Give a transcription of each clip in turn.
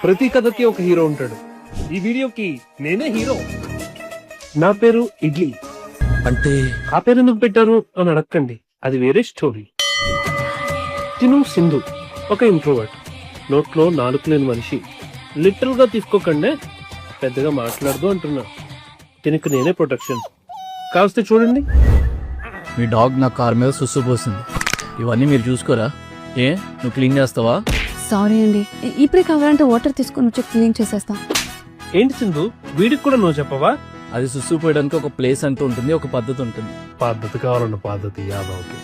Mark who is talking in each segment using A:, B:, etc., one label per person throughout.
A: ప్రతి కథకి ఒక హీరో ఉంటాడు. ఈ వీడియోకి నేనే హీరో. నా పేరు ఇడ్లీ.
B: అంటే
A: ఆ పేరు ఎందుకు పెట్టారు అని అడగండి, అది వేరే స్టోరీ. తిను సింధు ఒక ఇంట్రోవర్ట్, నోట్లో నాలుగు లేని మనిషి. లిటరల్ గా తీసుకోకండి, పెద్దగా మాట్లాడదు అంటున్నా. తినకు నేనే ప్రొటెక్షన్. కావస్తే చూడండి.
B: మీ డాగ్ నా కార్ మీద సుస్సు పోసింది. ఇవన్నీ మీరు చూసుకోరా? ఏ నువ్వు క్లీన్ చేస్తావా?
C: సారీ అండి, ఇప్పుడే కావాలంటే వాటర్ తీసుకొని వచ్చి క్లీన్ చేసేస్తా.
A: ఏంటి సింధు, వీడికి కూడా నువ్వు చెప్పవా?
B: అది సుస్సు పోయడానికి ఒక ప్లేస్ అంటూ ఉంటుంది, ఒక పద్ధతి ఉంటుంది.
A: పద్ధతి కావాలన్న పద్ధతి యాదవ్కి.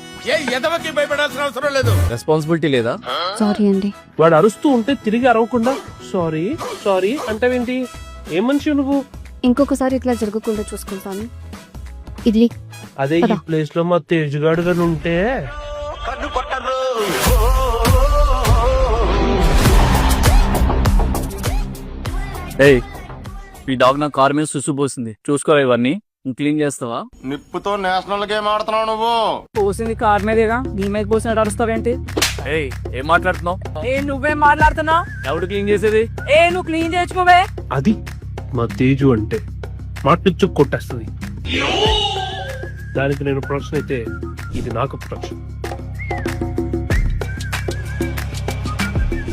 B: రెస్పాన్సిబిలిటీ లేదా?
C: సారీ అండి.
A: వాడు అరుస్తూ ఉంటే తిరిగి అరవకుండా సారీ సారీ అంటావేంటి? ఏం మనిషి నువ్వు?
C: ఇంకొకసారి ఇట్లా జరగకుండా చూసుకుంటాను. ఇడ్లీ
A: అదే ఈ ప్లేస్ లో మా తేజుగాడు గారు ఉంటే
B: ఏయ్, మీ డాగ్ నా కార్ మీద సుస్సు పోసింది, చూసుకోరా. ఇవన్నీ నువ్వు క్లీన్ చేస్తావా?
D: నిప్పుతో నేషనల్ గేమ్ ఆడుతున్నావు నువ్వు.
E: పోసింది కార్ మీదేగా, నీ మీద పోసినట్టు అరుస్తావేంటి?
B: ఏయ్, ఏం మాట్లాడుతున్నావు?
E: నువ్వేం మాట్లాడుతున్నావు?
B: ఎవడు క్లీన్ చేసేది?
E: నువ్వు క్లీన్ చేసుకోవే.
A: అది మా తేజు అంటే మాటిచ్చు కొట్టేస్తుంది. దానికి నేను ప్రొటెక్షన్ అయితే ఇది నాకు ప్రొటెక్షన్.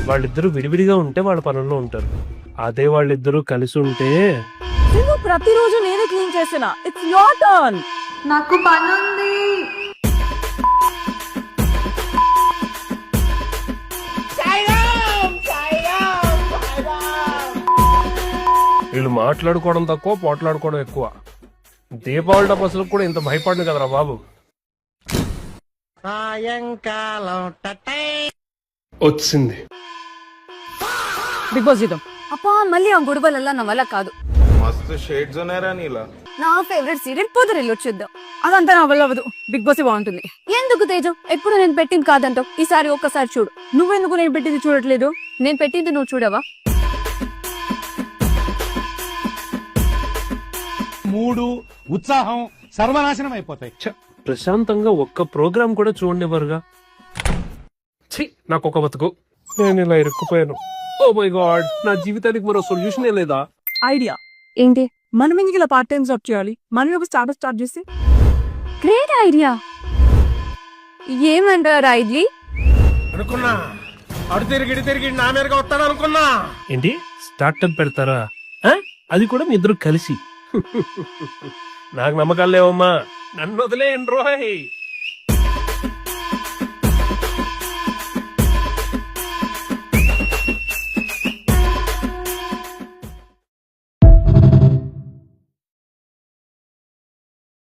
A: వాళ్ళిద్దరూ విడివిడిగా ఉంటే వాళ్ళ పనుల్లో ఉంటారు. అదే వాళ్ళిద్దరూ కలిసి ఉంటే
E: నువ్వు ప్రతిరోజు నేనే క్లీన్ చేస్తున్నా. It's your turn.
F: నాకు పనుంది.
A: వీళ్ళు మాట్లాడుకోవడం తక్కువ, పోట్లాడుకోవడం ఎక్కువ. దీపావళి అసలు కూడా ఇంత భయపడను కదరా బాబు. వచ్చింది
E: బిగ్ బాస్ జీతం.
C: అప్పా మళ్ళీ ఆ గొడవలల్లా నా వల్ల కాదు.
D: మస్తు షేడ్స్ ఉన్నారా నీలా.
C: నా ఫేవరెట్ సీరియల్ పొదరిల్లు వచ్చేద్దాం.
E: అదంతా నా వల్ల అవ్వదు. బిగ్ బాస్ బాగుంటుంది.
C: ఎందుకు తేజు ఎప్పుడు నేను పెట్టింది కాదంటావు? ఈసారి ఒక్కసారి చూడు.
E: నువ్వెందుకు నేను పెట్టింది చూడట్లేదు?
C: నేను పెట్టింది నువ్వు చూడవా?
G: మూడు ఉత్సాహం సర్వనాశనం అయిపోతాయి.
A: ప్రశాంతంగా ఒక్క ప్రోగ్రామ్ కూడా చూడండివరుగా. నాకు ఒక బతుకు, నేను ఇలా ఇరుక్కుపోయాను. ఓ మై గాడ్, నా జీవితానికి మరో సొల్యూషన్ లేదా?
E: ఐడియా
C: ఏంటి?
E: మనం ఎందుకు ఇలా పార్ట్ టైం జాబ్ చేయాలి? మనం ఒక స్టార్ట్ చేసి.
C: Great idea. ఏమంటారా ఇడ్లీ?
D: అనుకున్నా అడు తిరిగి నా మీదగా వస్తాడు అనుకున్నా.
A: ఏంటి స్టార్ట్అప్ పెడతారా? అది కూడా మీ ఇద్దరు కలిసి? నాకు నమ్మకాలు లేవమ్మా, నన్ను వదిలేయండి రోయ్.